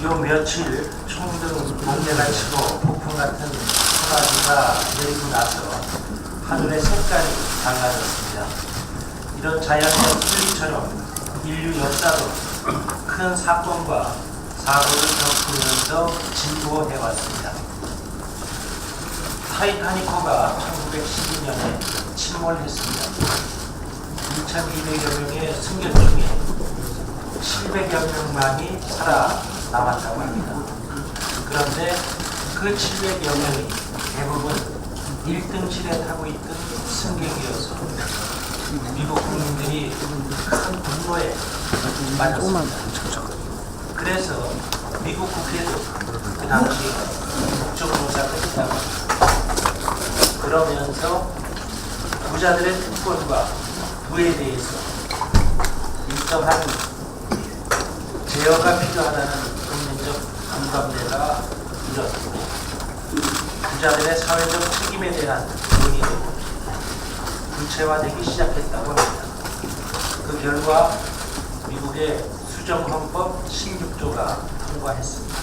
요 며칠 총등 번개가 치고 폭풍 같은 소나기가 내리고 나서 하늘의 색깔이 달라졌습니다. 이런 자연적 순리처럼 인류 역사도 큰 사건과 사고를 겪으면서 진보해왔습니다. 타이타닉호가 1912년에 침몰했습니다. 2,200여 명의 승객 중에 700여 명만이 살아남았다고 합니다. 그런데 그 700여 명이 대부분 1등실에 타고 있던 승객이어서 미국 국민들이 큰 분노에 빠졌습니다. 그래서 미국 국회도 그 당시 국정조사를 했다고 합니다. 그러면서 부자들의 특권과 부에 대해서 일정한 제어가 필요하다는 국민적 공감대가 일었고 부자들의 사회적 책임에 대한 논의도 구체화되기 시작했다고 합니다. 그 결과 미국의 수정헌법 16조가 통과했습니다.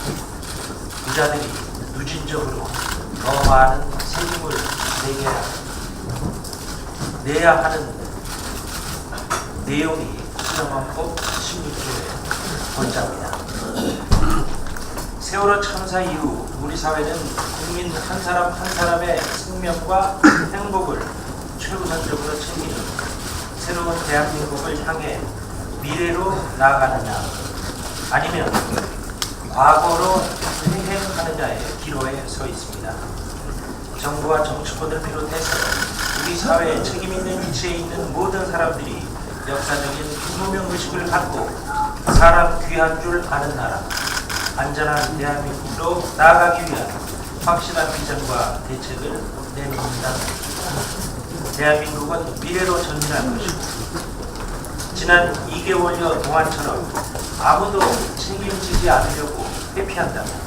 부자들이 누진적으로 더 많은 세금을 내야 하는 내용이 수정헌법 16조에 권장합니다. 세월호 참사 이후 우리 사회는 국민 한 사람 한 사람의 생명과 행복을 최우선적으로 챙기는 새로운 대한민국을 향해 미래로 나아가느냐 아니면 과거로 행하느냐의 기로에 서 있습니다. 정부와 정치권을 비롯해서 우리 사회에 책임 있는 위치에 있는 모든 사람들이 역사적인 무명의식을 갖고 사람 귀한 줄 아는 나라, 안전한 대한민국으로 나아가기 위한 확실한 비전과 대책을 내놓는다. 대한민국은 미래로 전진할 것이고 지난 2개월여 동안처럼 아무도 책임지지 않으려고 회피한다면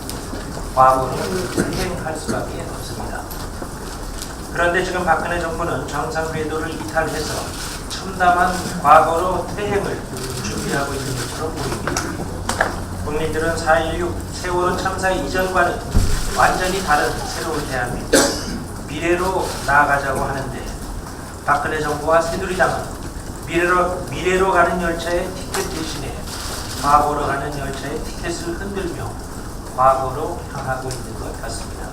과거로 퇴행할 수밖에 없습니다. 그런데 지금 박근혜 정부는 정상 궤도를 이탈해서 첨담한 과거로 퇴행을 준비하고 있는 것으로 보입니다. 국민들은 4.16 세월호 참사 이전과는 완전히 다른 새로운 대한민국, 미래로 나아가자고 하는데 박근혜 정부와 새누리당은 미래로 가는 열차의 티켓 대신에 과거로 가는 열차의 티켓을 흔들며 과거로 향하고 있는 것 같습니다.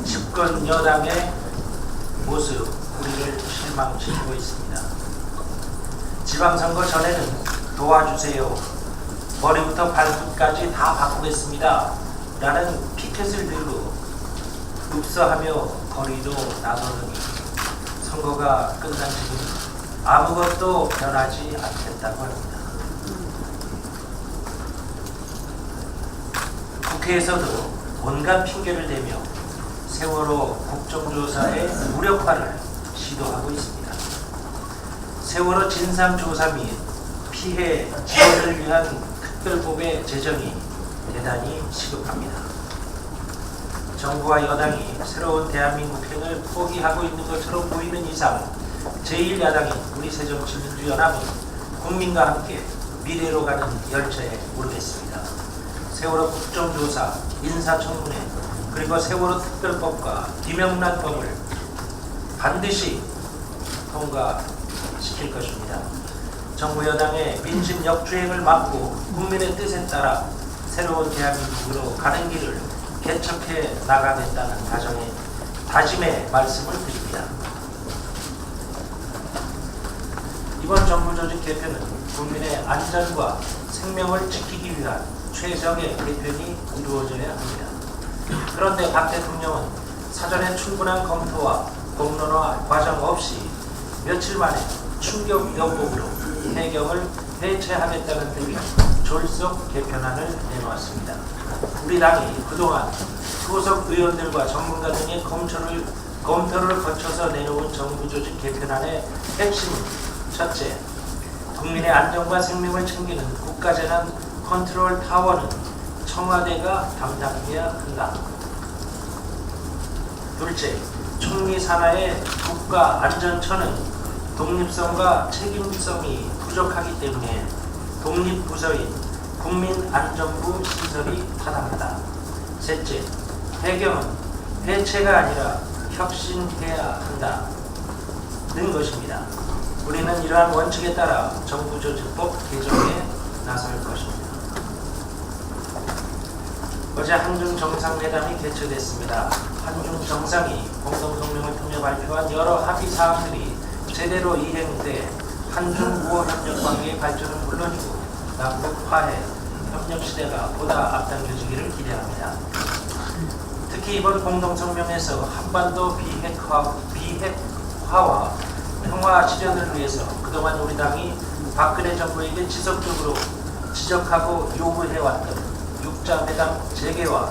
집권 여당의 모습 우리를 실망시키고 있습니다. 지방선거 전에는 도와주세요, 머리부터 발끝까지 다 바꾸겠습니다 라는 피켓을 들고 읍서하며 거리로 나서더니 선거가 끝난 지금 아무것도 변하지 않겠다고 합니다. 국회에서도 온갖 핑계를 대며 세월호 국정조사의 무력화를 시도하고 있습니다. 세월호 진상조사 및 피해 지원을 위한 특별법의 제정이 대단히 시급합니다. 정부와 여당이 새로운 대한민국행을 포기하고 있는 것처럼 보이는 이상 제1야당인 우리 새정치민주연합은 국민과 함께 미래로 가는 열차에 오르겠습니다. 세월호 국정조사, 인사청문회, 그리고 세월호 특별법과 김영란법을 반드시 통과시킬 것입니다. 정부 여당의 민심 역주행을 막고 국민의 뜻에 따라 새로운 대한민국으로 가는 길을 개척해 나가겠다는 다짐의 말씀을 드립니다. 이번 정부 조직 개편은 국민의 안전과 생명을 지키기 위한 최적의 개편이 이루어져야 합니다. 그런데 박 대통령은 사전에 충분한 검토와 공론화 과정 없이 며칠 만에 충격 요법으로 해경을 해체하겠다는 등의 졸속 개편안을 내놓았습니다. 우리 당이 그동안 소속 의원들과 전문가 등의 검토를 거쳐서 내놓은 정부 조직 개편안의 핵심은 첫째, 국민의 안전과 생명을 챙기는 국가재난 컨트롤 타워는 청와대가 담당해야 한다. 둘째, 총리 산하의 국가안전처는 독립성과 책임성이 부족하기 때문에 독립부서인 국민안전부 시설이 타당하다. 셋째, 배경은 해체가 아니라 혁신해야 한다는 것입니다. 우리는 이러한 원칙에 따라 정부조직법 개정에 나설 것입니다. 어제 한중 정상회담이 개최됐습니다. 한중 정상이 공동성명을 통해 발표한 여러 합의 사항들이 제대로 이행돼 한중 우호 협력 관계의 발전은 물론이고 남북 화해 협력 시대가 보다 앞당겨지기를 기대합니다. 특히 이번 공동성명에서 한반도 비핵화와 평화 실현을 위해서 그동안 우리 당이 박근혜 정부에게 지속적으로 지적하고 요구해왔던 육자회담 재개와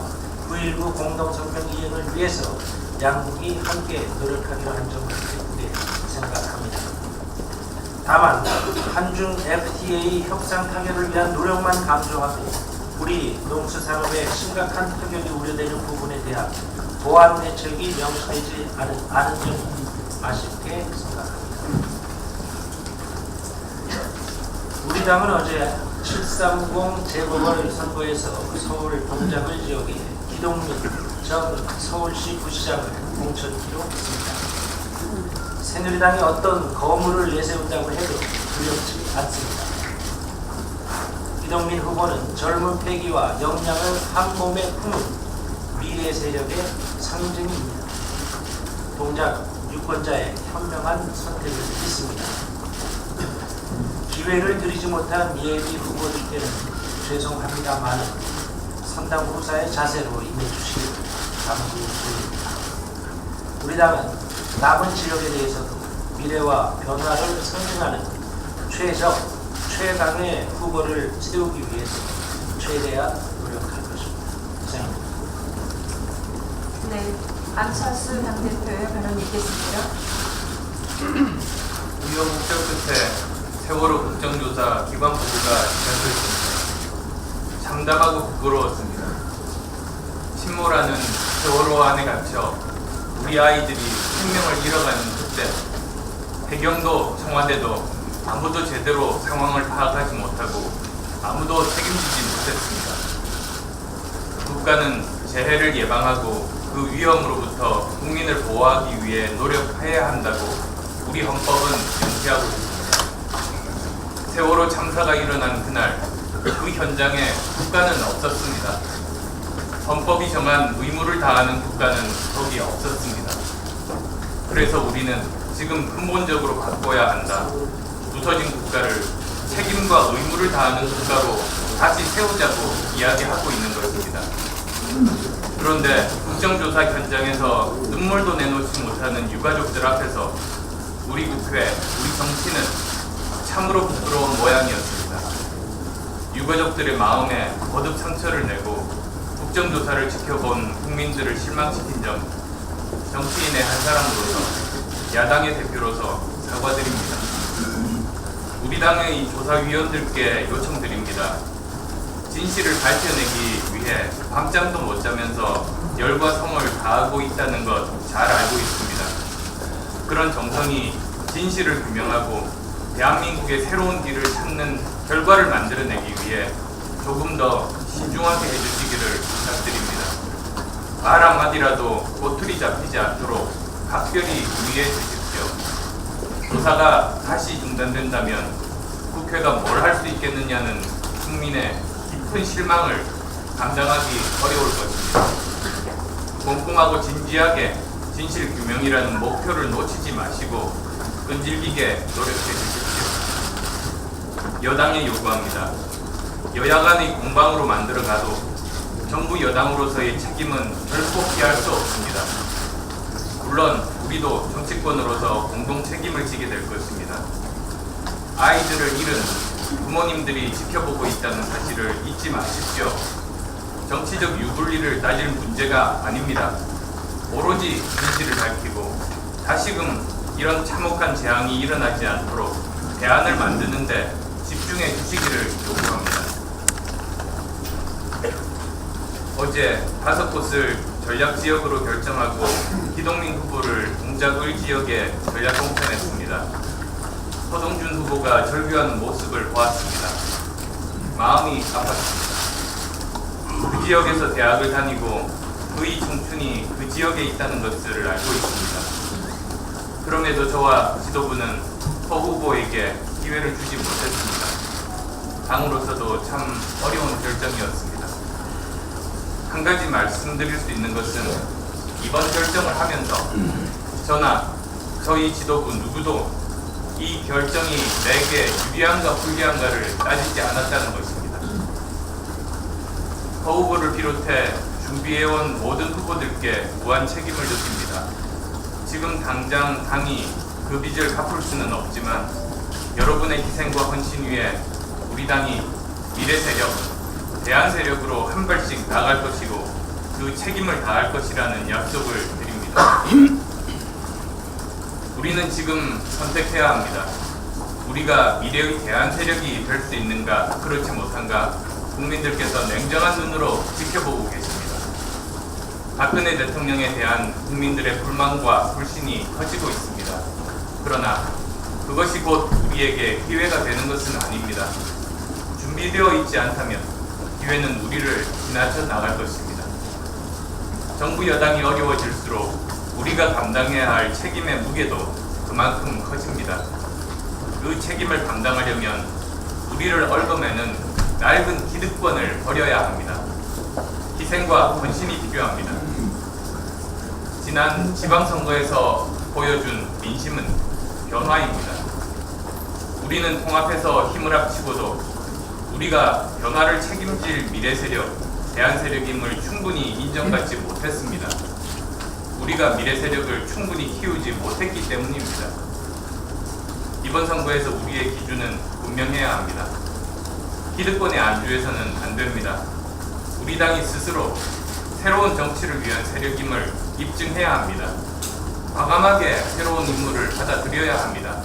9.19 공동성명 이행을 위해서 양국이 함께 노력하기로 한 점을 기쁘게 생각합니다. 다만 한중 FTA 협상 타결을 위한 노력만 강조하고 우리 농수산업의 심각한 타격이 우려되는 부분에 대한 보완 대책이 명시되지 않은 점이 아쉽게 생각합니다. 우리 당은 어제 730 재보궐선거에서 서울 동작을 지역에 기동민 전 서울시 부시장을 공천키로 했습니다. 새누리당이 어떤 거물을 내세운다고 해도 두렵지 않습니다. 기동민 후보는 젊은 패기와 역량을 한 몸에 품은 미래 세력의 상징입니다. 동작 유권자의 현명한 선택을 믿습니다. 기회를 드리지 못한 예비 후보들께는 죄송합니다만 상당 후사의 자세로 임해주시길 당부드립니다. 우리 당은 남은 지역에 대해서도 미래와 변화를 상징하는 최강의 후보를 세우기 위해서 최대한 노력할 것입니다. 이상입니다. 네, 안철수 당대표의 발언 있겠습니다. 우여곡절 끝에 세월호 국정조사 기관보고가 지정됐습니다. 참담하고 부끄러웠습니다. 침몰하는 세월호 안에 갇혀 우리 아이들이 생명을 잃어가는 그때 해경도 청와대도 아무도 제대로 상황을 파악하지 못하고 아무도 책임지지 못했습니다. 국가는 재해를 예방하고 그 위험으로부터 국민을 보호하기 위해 노력해야 한다고 우리 헌법은 명시하고 있습니다. 세월호 참사가 일어난 그날 그 현장에 국가는 없었습니다. 헌법이 정한 의무를 다하는 국가는 거기 없었습니다. 그래서 우리는 지금 근본적으로 바꿔야 한다. 부서진 국가를 책임과 의무를 다하는 국가로 다시 세우자고 이야기하고 있는 것입니다. 그런데 국정조사 현장에서 눈물도 내놓지 못하는 유가족들 앞에서 우리 국회, 우리 정치는 참으로 부끄러운 모양이었습니다. 유가족들의 마음에 거듭 상처를 내고 국정조사를 지켜본 국민들을 실망시킨 점, 정치인의 한 사람으로서 야당의 대표로서 사과드립니다. 우리 당의 조사위원들께 요청드립니다. 진실을 밝혀내기 위해 밤잠도 못 자면서 열과 성을 다하고 있다는 것 잘 알고 있습니다. 그런 정성이 진실을 규명하고 대한민국의 새로운 길을 찾는 결과를 만들어내기 위해 조금 더 신중하게 해주시기를 부탁드립니다. 말 한마디라도 꼬투리 잡히지 않도록 각별히 유의해 주십시오. 조사가 다시 중단된다면 국회가 뭘 할 수 있겠느냐는 국민의 깊은 실망을 감당하기 어려울 것입니다. 꼼꼼하고 진지하게 진실 규명이라는 목표를 놓치지 마시고 끈질기게 노력해 주십시오. 여당에 요구합니다. 여야 간의 공방으로 만들어가도 정부 여당으로서의 책임은 결코 피할 수 없습니다. 물론 우리도 정치권으로서 공동 책임을 지게 될 것입니다. 아이들을 잃은 부모님들이 지켜보고 있다는 사실을 잊지 마십시오. 정치적 유불리를 따질 문제가 아닙니다. 오로지 진실을 밝히고 다시금 이런 참혹한 재앙이 일어나지 않도록 대안을 만드는데 집중해 주시기를 요구합니다. 어제 5곳을 전략지역으로 결정하고 기동민 후보를 동작을 지역에 전략 공천했습니다. 서동준 후보가 절규하는 모습을 보았습니다. 마음이 아팠습니다. 그 지역에서 대학을 다니고 그의 청춘이 그 지역에 있다는 것을 알고 있습니다. 그럼에도 저와 지도부는 허 후보에게 기회를 주지 못했습니다. 당으로서도 참 어려운 결정이었습니다. 한 가지 말씀드릴 수 있는 것은 이번 결정을 하면서 저나 저희 지도부 누구도 이 결정이 내게 유리한가 불리한가를 따지지 않았다는 것입니다. 허 후보를 비롯해 준비해온 모든 후보들께 무한 책임을 느낍니다. 지금 당장 당이 그 빚을 갚을 수는 없지만 여러분의 희생과 헌신 위에 우리 당이 미래 세력, 대안 세력으로 한 발씩 나갈 것이고 그 책임을 다할 것이라는 약속을 드립니다. 우리는 지금 선택해야 합니다. 우리가 미래의 대안 세력이 될 수 있는가, 그렇지 못한가 국민들께서 냉정한 눈으로 지켜보고 계십니다. 박근혜 대통령에 대한 국민들의 불만과 불신이 커지고 있습니다. 그러나 그것이 곧 우리에게 기회가 되는 것은 아닙니다. 준비되어 있지 않다면 기회는 우리를 지나쳐 나갈 것입니다. 정부 여당이 어려워질수록 우리가 감당해야 할 책임의 무게도 그만큼 커집니다. 그 책임을 감당하려면 우리를 얽어매는 낡은 기득권을 버려야 합니다. 희생과 헌신이 필요합니다. 지난 지방선거에서 보여준 민심은 변화입니다. 우리는 통합해서 힘을 합치고도 우리가 변화를 책임질 미래 세력, 대안 세력임을 충분히 인정받지 못했습니다. 우리가 미래 세력을 충분히 키우지 못했기 때문입니다. 이번 선거에서 우리의 기준은 분명해야 합니다. 기득권의 안주해서는 안 됩니다. 우리 당이 스스로 새로운 정치를 위한 세력임을 입증해야 합니다. 과감하게 새로운 임무를 받아들여야 합니다.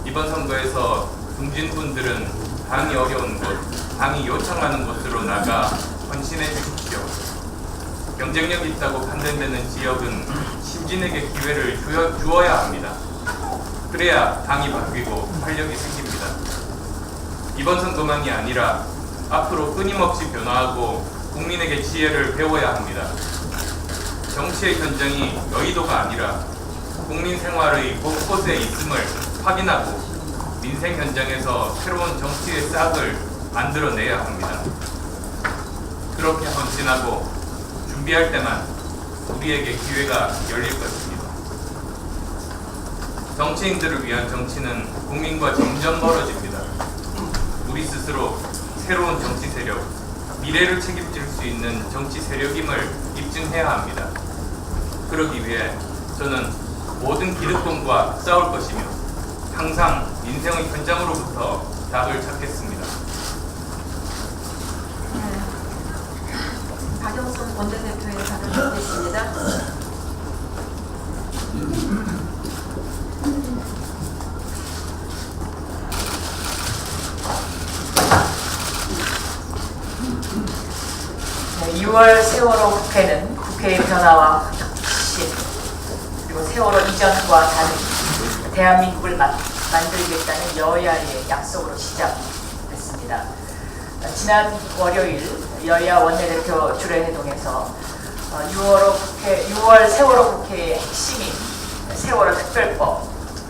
이번 선거에서 중진 분들은 당이 어려운 곳, 당이 요청하는 곳으로 나가 헌신해 주십시오. 경쟁력이 있다고 판단되는 지역은 신진에게 기회를 주어야 합니다. 그래야 당이 바뀌고 활력이 생깁니다. 이번 선거만이 아니라 앞으로 끊임없이 변화하고 국민에게 지혜를 배워야 합니다. 정치의 현장이 여의도가 아니라 국민 생활의 곳곳에 있음을 확인하고 민생 현장에서 새로운 정치의 싹을 만들어내야 합니다. 그렇게 헌신하고 준비할 때만 우리에게 기회가 열릴 것입니다. 정치인들을 위한 정치는 국민과 점점 멀어집니다. 우리 스스로 새로운 정치 세력, 미래를 책임질 수 있는 정치 세력임을 입증해야 합니다. 그러기 위해 저는 모든 기득권과 싸울 것이며 항상 민생의 현장으로부터 답을 찾겠습니다. 박영선 원내대표의 발언을 듣겠습니다. 네, 6월 세월호 국회는 국회의 변화와 혁신 그리고 세월호 이전과 다른 대한민국을 만들겠다는 여야의 약속으로 시작됐습니다. 지난 월요일 여야 원내대표 주례회동에서 6월 세월호 국회의 핵심인 세월호 특별법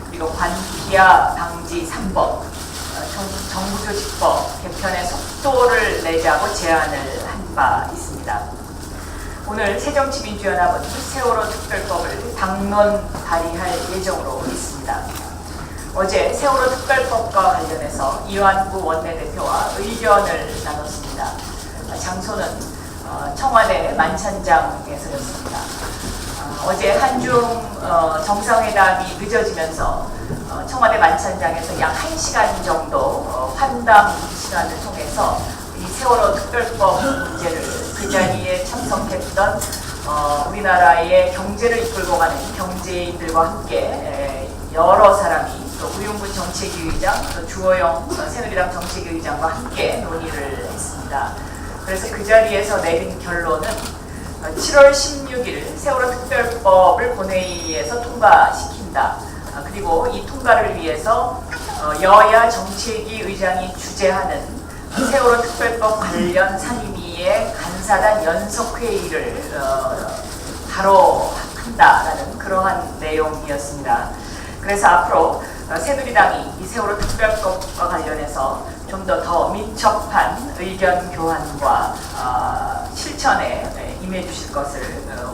그리고 관기아 방지 3법 정부조직법 개편의 속도를 내자고 제안을 한 바 있습니다. 오늘 새정치민주연합은 세월호 특별법을 당론 발의할 예정으로 있습니다. 어제 세월호 특별법과 관련해서 이완구 원내대표와 의견을 나눴습니다. 장소는 청와대 만찬장에서였습니다. 어제 한중 정상회담이 늦어지면서 청와대 만찬장에서 약 1시간 정도 환담 시간을 통해서 이 세월호 특별법 문제를 그 자리에 참석했던 우리나라의 경제를 이끌고 가는 경제인들과 함께 여러 사람이 또 우윤근 정책위 의장, 또 주호영 새누리당 정책위 의장과 함께 논의를 했습니다. 그래서 그 자리에서 내린 결론은 7월 16일 세월호 특별법을 본회의에서 통과시킨다. 그리고 이 통과를 위해서 여야 정책위 의장이 주재하는 세월호 특별법 관련 상임위의 간사단 연석회의를 바로 한다라는 그러한 내용이었습니다. 그래서 앞으로 새누리당이 이 세월호 특별법과 관련해서 좀 더 민첩한 의견 교환과 실천에 임해 주실 것을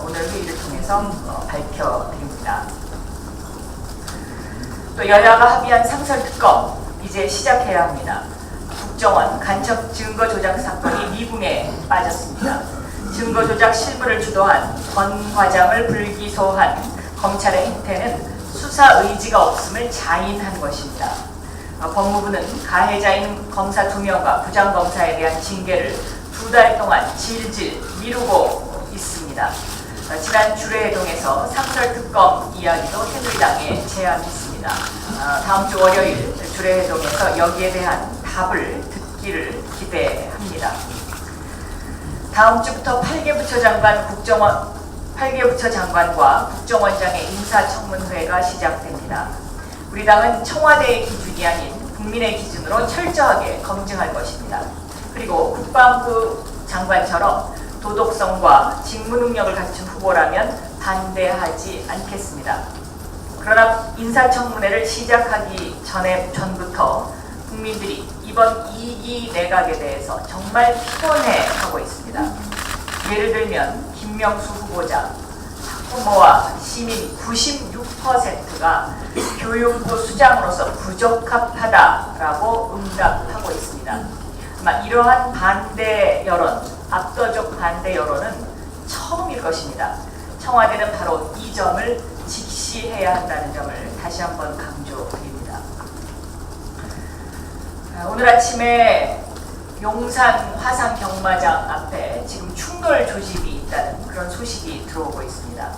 오늘 회의를 통해서 밝혀드립니다. 또 여야가 합의한 상설특검 이제 시작해야 합니다. 국정원 간첩 증거 조작 사건이 미궁에 빠졌습니다. 증거 조작 실무를 주도한 권 과장을 불기소한 검찰의 행태는 수사 의지가 없음을 자인한 것입니다. 법무부는 가해자인 검사 2명과 부장검사에 대한 징계를 2달 동안 질질 미루고 있습니다. 지난 주례회동에서 상설특검 이야기도 새누리당에 제안했습니다. 다음 주 월요일 주례회동에서 여기에 대한 답을 듣기를 기대합니다. 다음 주부터 8개 부처 장관과 국정원장의 인사청문회가 시작됩니다. 우리 당은 청와대의 기준이 아닌 국민의 기준으로 철저하게 검증할 것입니다. 그리고 국방부 장관처럼 도덕성과 직무 능력을 갖춘 후보라면 반대하지 않겠습니다. 그러나 인사청문회를 시작하기 전부터 국민들이 이번 2기 내각에 대해서 정말 피곤해하고 있습니다. 예를 들면 김명수 후보자, 학부모와 시민 96%가 교육부 수장으로서 부적합하다라고 응답하고 있습니다. 아마 이러한 반대 여론, 압도적 반대 여론은 처음일 것입니다. 청와대는 바로 이 점을 직시해야 한다는 점을 다시 한번 강조드립니다. 오늘 아침에 용산 화상 경마장 앞에 지금 충돌 조짐이 있다는 그런 소식이 들어오고 있습니다.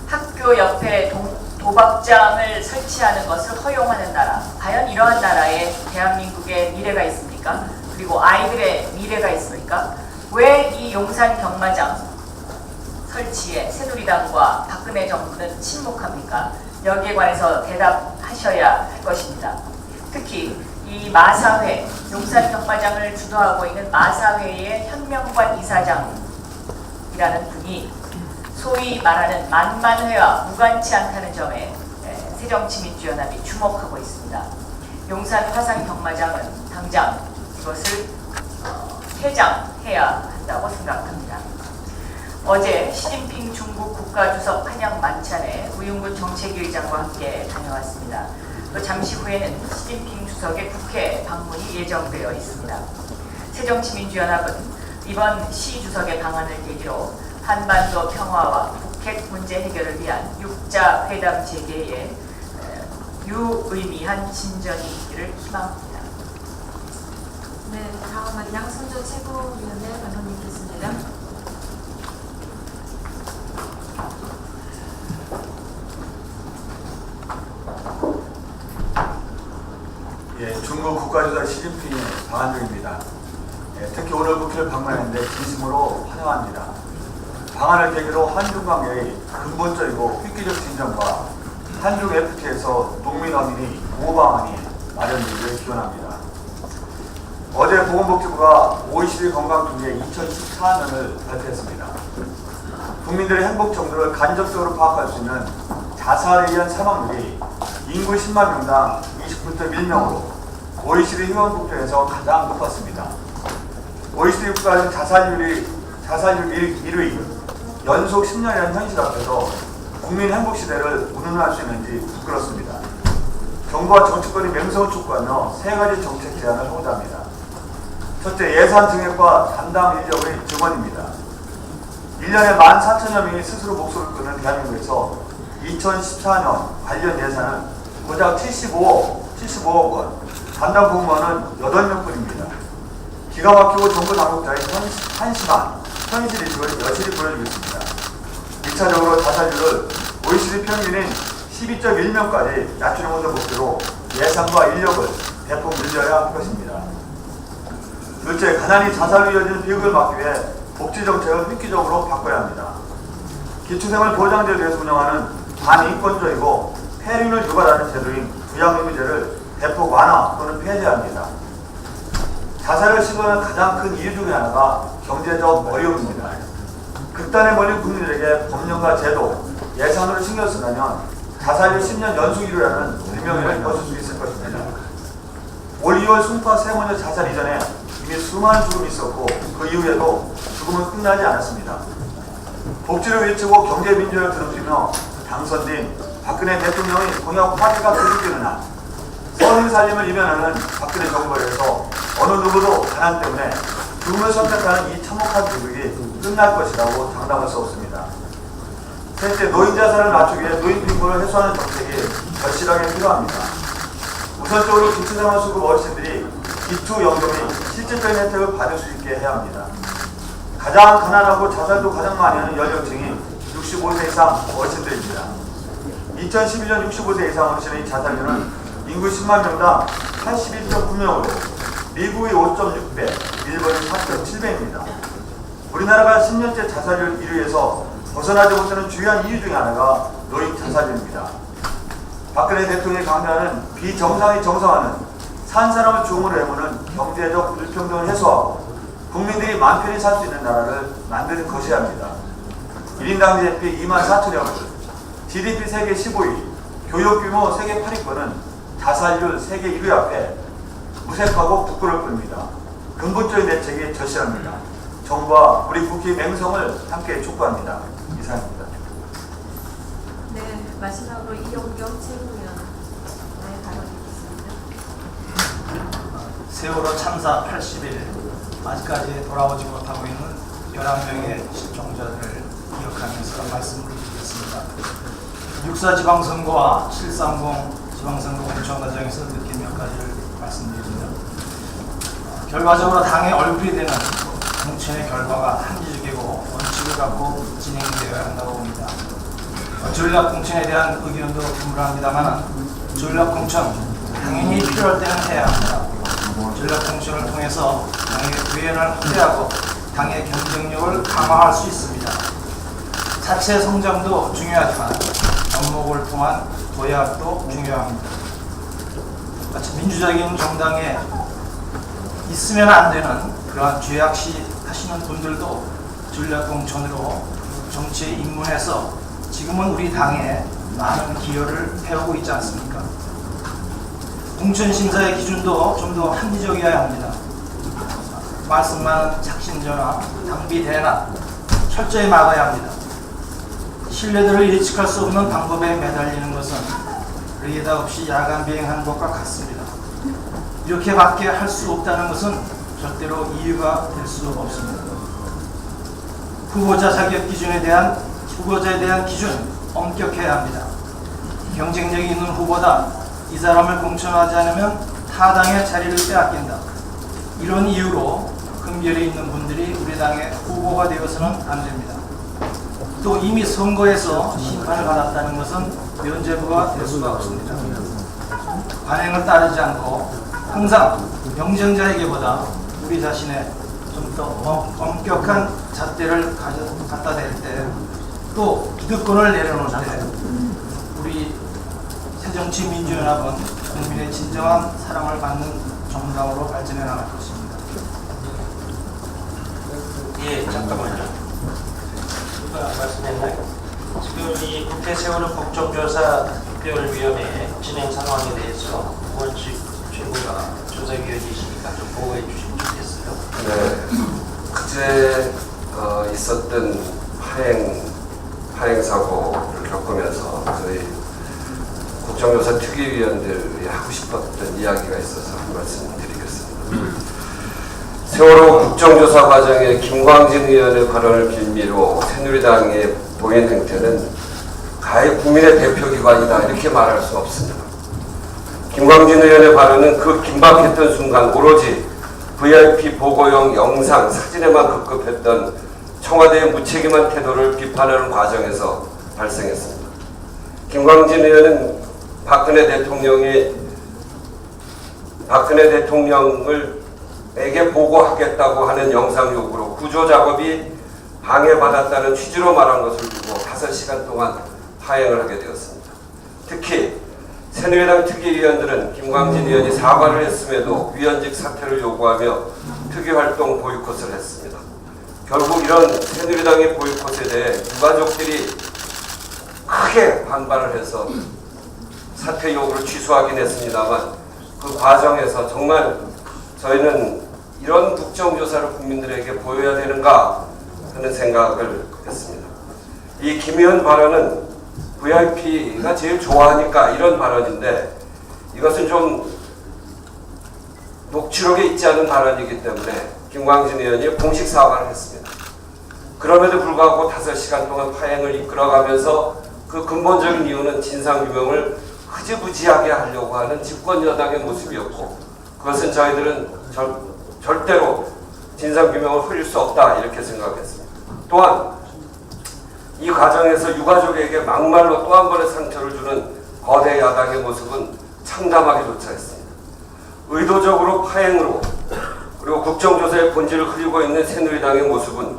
학교 옆에 도박장을 설치하는 것을 허용하는 나라, 과연 이러한 나라에 대한민국의 미래가 있습니까? 그리고 아이들의 미래가 있습니까? 왜 이 용산 경마장 설치에 새누리당과 박근혜 정부는 침묵합니까? 여기에 관해서 대답하셔야 할 것입니다. 특히 이 마사회, 용산 경마장을 주도하고 있는 마사회의 현명관 이사장이라는 분이 소위 말하는 만만회와 무관치 않다는 점에 새정치민주연합이 주목하고 있습니다. 용산 화상 경마장은 당장 이것을 폐장해야 한다고 생각합니다. 어제 시진핑 중국 국가주석 한양 만찬에 우윤근 정책위 의장과 함께 다녀왔습니다. 또 잠시 후에는 시진핑 주석의 국회 방문이 예정되어 있습니다. 새정치민주연합은 이번 시 주석의 방한을 계기로 한반도 평화와 북핵 문제 해결을 위한 6자 회담 재개에 유의미한 진전이 있기를 희망합니다. 네, 다음은 양승조 최고위원회 변호님께십니다. 예, 중국 국가주석 시진핑의 방한 중입니다. 특히 오늘 국회를 방문했는데 진심으로 환영합니다. 방한을 계기로 한중 관계의 근본적이고 획기적 진전과 한중 FTA에서 농민 어민이 보호 방안이 마련되기를 기원합니다. 어제 보건복지부가 OECD 건강통계 2014년을 발표했습니다. 국민들의 행복 정도를 간접적으로 파악할 수 있는 자살에 의한 사망률이 인구 10만 명당 29.1명으로 OECD 회원국들에서 가장 높았습니다. OECD 국가는 자살률 1위, 연속 10년이라는 현실 앞에서 국민 행복 시대를 운운할 수 있는지 부끄럽습니다. 정부와 정치권이 맹성을 촉구하며 세 가지 정책 제안을 하고자 합니다. 첫째, 예산 증액과 담당 인력의 증원입니다. 1년에 14,000여 명이 스스로 목숨을 끊는 대한민국에서 2014년 관련 예산은 고작 75억 원, 담당 공무원은 8명뿐입니다. 기가 막히고 정부 당국자의 한심한 현실 이식을 여실히 보여주고 있습니다. 2차적으로 자살률을 OECD 평균인 12.1명까지 낮추는 것을 목표로 예산과 인력을 대폭 늘려야 할 것입니다. 둘째, 가난이 자살로 이어지는 비극을 막기 위해 복지정책을 획기적으로 바꿔야 합니다. 기초생활보장제에 대해서 운영하는 반인권적이고 폐륜을 유발하는 제도인 부양의무제를 대폭 완화 또는 폐지합니다. 자살을 시도하는 가장 큰 이유 중에 하나가 경제적 어려움입니다. 극단에 몰린 국민들에게 법령과 제도, 예산으로 신경 쓰려면 자살률 10년 연속이라는 불명예를 벗을 수 있을 것입니다. 올 2월 송파 세모녀 자살 이전에 이미 수많은 죽음이 있었고 그 이후에도 죽음은 끝나지 않았습니다. 복지를 외치고 경제민주화를 드럼지며 당선된 박근혜 대통령의 공약 파괴가 계속되는 한 서민 살림을 이면하는 박근혜 정부에서 어느 누구도 가난 때문에 죽음을 선택하는 이 참혹한 비극이 끝날 것이라고 장담할 수 없습니다. 셋째, 노인 자살을 낮추기 위해 노인 빈곤을 해소하는 정책이 절실하게 필요합니다. 우선적으로 기초생활수급 어르신들이 기초연금의 실질적인 혜택을 받을 수 있게 해야 합니다. 가장 가난하고 자살도 가장 많이 하는 연령층이 65세 이상 어르신들입니다. 2011년 65세 이상 어르신의 자살률은 인구 10만 명당 81.9명으로 미국의 5.6배, 일본의 4.7배입니다. 우리나라가 10년째 자살률 1위에서 벗어나지 못하는 중요한 이유 중에 하나가 노인 자살률입니다. 박근혜 대통령이 강조하는 비정상의 정상화는 산 사람을 죽음으로 해무는 경제적 불평등을 해소하고 국민들이 마음 편히 살 수 있는 나라를 만드는 것이어야 합니다. 1인당 GDP 24,000억, GDP 세계 15위, 교육규모 세계 8위권은 자살률 세계 1위 앞에 무색하고 부끄러울 뿐입니다. 근본적인 대책이 절실합니다. 정부와 우리 국회의 맹성을 함께 촉구합니다. 이상입니다. 네, 마지막으로 이용경 최고위원 발언 있겠습니다. 세월호 참사 80일 아직까지 돌아오지 못하고 있는 11명의 실종자들을 기억하면서 말씀을 드리겠습니다. 6.4 지방선거와 7.30 지방선거 공천 과정에서 느낀 몇 가지를 말씀드립니다. 결과적으로 당의 얼굴이 되는 공천의 결과가 합리적이고 원칙을 갖고 진행되어야 한다고 봅니다. 전략 공천에 대한 의견도 분분합니다만 전략 공천 당연히 필요할 때는 해야 합니다. 전략 공천을 통해서 당의 구현을 확대하고 당의 경쟁력을 강화할 수 있습니다. 자체 성장도 중요하지만 접목을 통한 도약도 중요합니다. 마치 민주적인 정당에 있으면 안 되는 그러한 죄악시 하시는 분들도 전략 공천으로 정치에 입문해서 지금은 우리 당에 많은 기여를 해오고 있지 않습니까? 공천 심사의 기준도 좀 더 합리적이어야 합니다. 말씀 많은 작심전화, 당비 대나 철저히 막아야 합니다. 신뢰도를 예측할 수 없는 방법에 매달리는 것은 레이더 없이 야간 비행하는 것과 같습니다. 이렇게밖에 할 수 없다는 것은 절대로 이유가 될 수 없습니다. 후보자 자격 기준에 대한 후보자에 대한 기준 엄격해야 합니다. 경쟁력이 있는 후보다 이 사람을 공천하지 않으면 타당의 자리를 빼앗긴다. 이런 이유로 금결에 있는 분들이 우리 당의 후보가 되어서는 안 됩니다. 또 이미 선거에서 심판을 받았다는 것은 면죄부가 될 수가 없습니다. 관행을 따르지 않고 항상 경쟁자에게보다 우리 자신의 좀 더 엄격한 잣대를 갖다 댈 때, 또 기득권을 내려놓을 때 우리 새정치민주연합은 국민의 진정한 사랑을 받는 정당으로 발전해 나갈 것입니다. 예, 잠깐만요. 누가 말씀했나요? 지금 이 국회 세월호 국정조사 특별위원회 진행 상황에 대해서 우원식 최고가 조사위원이시니까 좀 보고해 주시면 좋겠어요. 네, 그제 있었던 파행 사고를 겪으면서 저희 국정조사 특위위원들이 하고 싶었던 이야기가 있어서 한 말씀 드리겠습니다. 세월호 국정조사 과정에 김광진 의원의 발언을 빌미로 새누리당의 보인 행태는 가히 국민의 대표기관이다 이렇게 말할 수 없습니다. 김광진 의원의 발언은 그 긴박했던 순간 오로지 VIP 보고용 영상, 사진에만 급급했던 청와대의 무책임한 태도를 비판하는 과정에서 발생했습니다. 김광진 의원은 박근혜 대통령에게 보고하겠다고 하는 영상 요구로 구조 작업이 방해받았다는 취지로 말한 것을 두고 5시간 동안 파행을 하게 되었습니다. 특히 새누리당 특위위원들은 김광진 의원이 사과를 했음에도 위원직 사퇴를 요구하며 특위활동 보이콧을 했습니다. 결국 이런 새누리당의 보이콧에 대해 유가족들이 크게 반발을 해서 사퇴 요구를 취소하긴 했습니다만 그 과정에서 정말 저희는 이런 국정조사를 국민들에게 보여야 되는가 하는 생각을 했습니다. 이 김 의원 발언은 VIP가 제일 좋아하니까 이런 발언인데 이것은 좀 녹취록에 있지 않은 발언이기 때문에 김광진 의원이 공식 사과를 했습니다. 그럼에도 불구하고 5시간 동안 파행을 이끌어가면서 그 근본적인 이유는 진상규명을 흐지부지하게 하려고 하는 집권 여당의 모습이었고 그것은 저희들은 절대로 진상규명을 흘릴 수 없다 이렇게 생각했습니다. 또한 이 과정에서 유가족에게 막말로 또 한 번의 상처를 주는 거대 야당의 모습은 참담하게조차 했습니다. 의도적으로 파행으로 그리고 국정조사의 본질을 흐리고 있는 새누리당의 모습은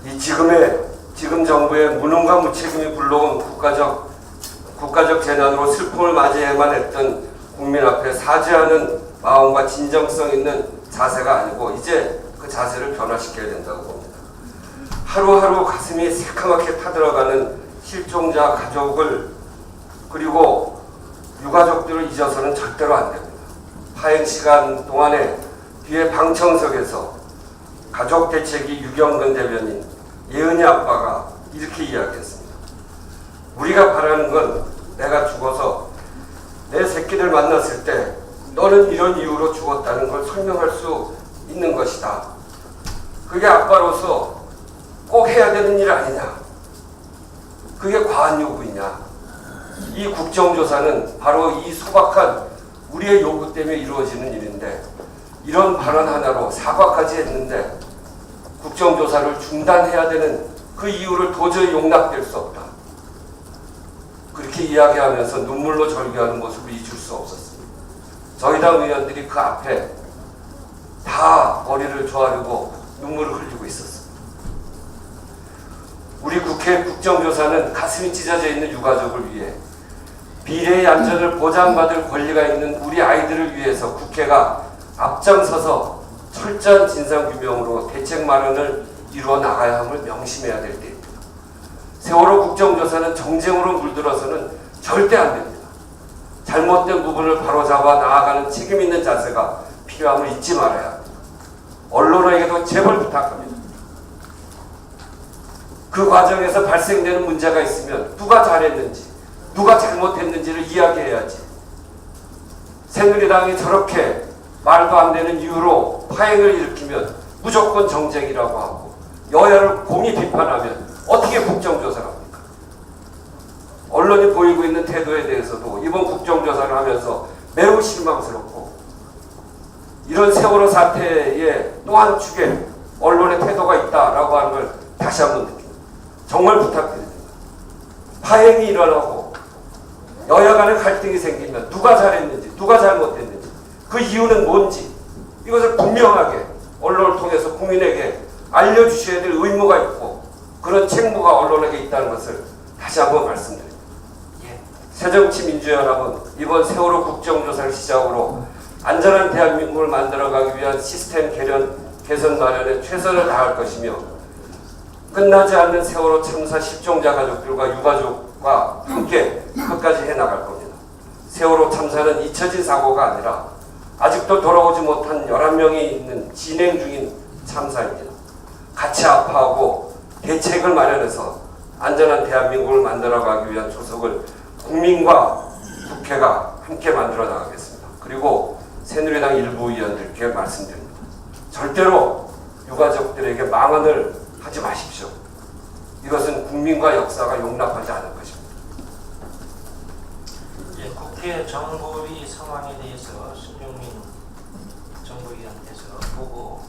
이 지금 정부의 무능과 무책임이 불러온 국가적 재난으로 슬픔을 맞이해야만 했던 국민 앞에 사죄하는 마음과 진정성 있는 자세가 아니고 이제 그 자세를 변화시켜야 된다고 봅니다. 하루하루 가슴이 새카맣게 타들어가는 실종자 가족을 그리고 유가족들을 잊어서는 절대로 안 됩니다. 파행 시간 동안에 뒤에 방청석에서 가족 대책위 유경근 대변인 예은이 아빠가 이렇게 이야기했습니다. 우리가 바라는 건 내가 죽어서 내 새끼들 만났을 때 너는 이런 이유로 죽었다는 걸 설명할 수 있는 것이다. 그게 아빠로서 꼭 해야 되는 일 아니냐. 그게 과한 요구이냐. 이 국정조사는 바로 이 소박한 우리의 요구 때문에 이루어지는 일인데 이런 발언 하나로 사과까지 했는데 국정조사를 중단해야 되는 그 이유를 도저히 용납될 수 없다. 그렇게 이야기하면서 눈물로 절규하는 모습을 잊을 수 없었습니다. 저희 당 의원들이 그 앞에 다 머리를 조아리고 눈물을 흘리고 있었습니다. 우리 국회 국정조사는 가슴이 찢어져 있는 유가족을 위해 미래의 안전을 보장받을 권리가 있는 우리 아이들을 위해서 국회가 앞장서서 철저한 진상규명으로 대책 마련을 이루어 나가야 함을 명심해야 될 때입니다. 세월호 국정조사는 정쟁으로 물들어서는 절대 안 됩니다. 잘못된 부분을 바로잡아 나아가는 책임 있는 자세가 필요함을 잊지 말아야 합니다. 언론에게도 제발 부탁합니다. 그 과정에서 발생되는 문제가 있으면 누가 잘했는지 누가 잘못했는지를 이야기해야지. 새누리당이 저렇게 말도 안 되는 이유로 파행을 일으키면 무조건 정쟁이라고 하고 여야를 공히 비판하면 어떻게 국정조사를 합니까? 언론이 보이고 있는 태도에 대해서도 이번 국정조사를 하면서 매우 실망스럽고 이런 세월호 사태의 또 한 축에 언론의 태도가 있다라고 하는 걸 다시 한번 느낍니다. 정말 부탁드립니다. 파행이 일어나고 여야 간의 갈등이 생기면 누가 잘했는지 누가 잘못했는지 그 이유는 뭔지 이것을 분명하게 언론을 통해서 국민에게 알려주셔야 될 의무가 있고 그런 책무가 언론에게 있다는 것을 다시 한번 말씀드립니다. 새정치민주연합은 이번 세월호 국정조사를 시작으로 안전한 대한민국을 만들어가기 위한 시스템 개선 마련에 최선을 다할 것이며 끝나지 않는 세월호 참사 실종자 가족들과 유가족과 함께 끝까지 해나갈 겁니다. 세월호 참사는 잊혀진 사고가 아니라 아직도 돌아오지 못한 11명이 있는 진행 중인 참사입니다. 같이 아파하고 대책을 마련해서 안전한 대한민국을 만들어가기 위한 조석을 국민과 국회가 함께 만들어 나가겠습니다. 그리고 새누리당 일부 의원들께 말씀드립니다. 절대로 유가족들에게 망언을 하지 마십시오. 이것은 국민과 역사가 용납하지 않을 것입니다. 국회 정보위 상황에 대해서 신용민 정보위원께서 보고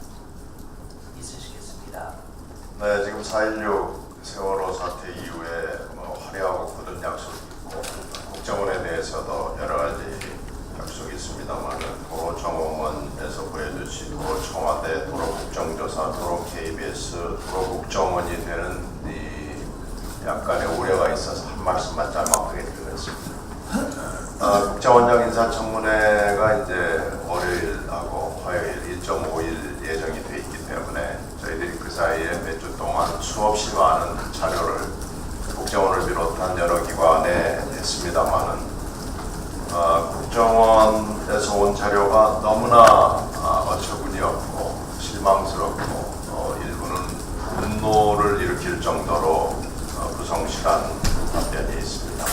있으시겠습니다. 네, 지금 4.16 세월호 사태 이후에 화려하고 굳은 약속이 있고 국정원에 대해서도 여러 가지 약속이 있습니다만 도로 정원에서 보여주신 도로 청와대, 도로 국정조사, 도로 KBS, 도로 국정원이 되는 이 약간의 우려가 있어서 한 말씀만 짤막하게 드리겠습니다. 너무나 어처구니없고 실망스럽고 일부는 분노를 일으킬 정도로 부성실한 답변이 있습니다.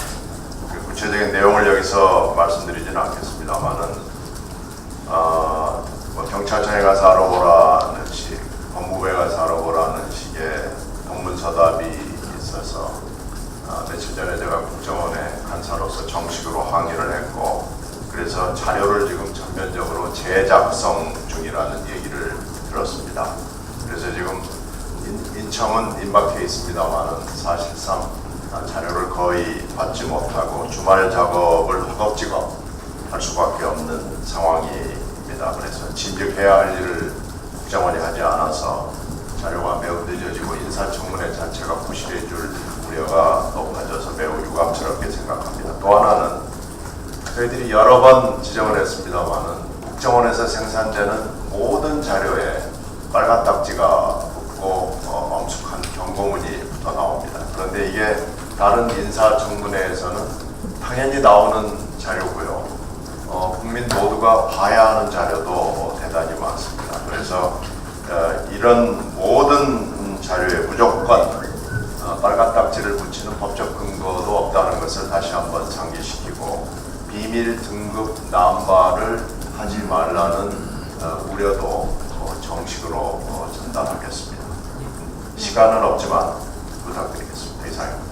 그 구체적인 내용을 여기서 말씀드리지는 않겠습니다만은 뭐 경찰청에 가서 알아보라는 식, 법무부에 가서 알아보라는 식의 동문서답이 있어서 며칠 전에 제가 국정원의 간사로서 정식으로 항의를 했고, 그래서 자료를 지금 전면적으로 재작성 중이라는 얘기를 들었습니다. 그래서 지금 인청은 임박해 있습니다만은 사실상 자료를 거의 받지 못하고 주말 작업을 허겁지겁 할 수밖에 없는 상황입니다. 그래서 진즉해야 할 일을 국정원이 하지 않아서 자료가 매우 늦어지고 인사청문회 자체가 부실해질 우려가 높아져서 매우 유감스럽게 생각합니다. 또 하나는 저희들이 여러 번 지적을 했습니다만은 국정원에서 생산되는 모든 자료에 빨간 딱지가 붙고 엄숙한 경고문이 붙어 나옵니다. 그런데 이게 다른 인사청문회에서는 당연히 나오는 자료고요. 국민 모두가 봐야 하는 자료도 대단히 많습니다. 그래서 이런 모든 자료에 무조건 빨간 딱지를 붙이는 법적 근거도 없다는 것을 다시 한번 상기시키고, 비밀 등급 남발을 하지 말라는 우려도 정식으로 전달하겠습니다. 시간은 없지만 부탁드리겠습니다. 이상입니다.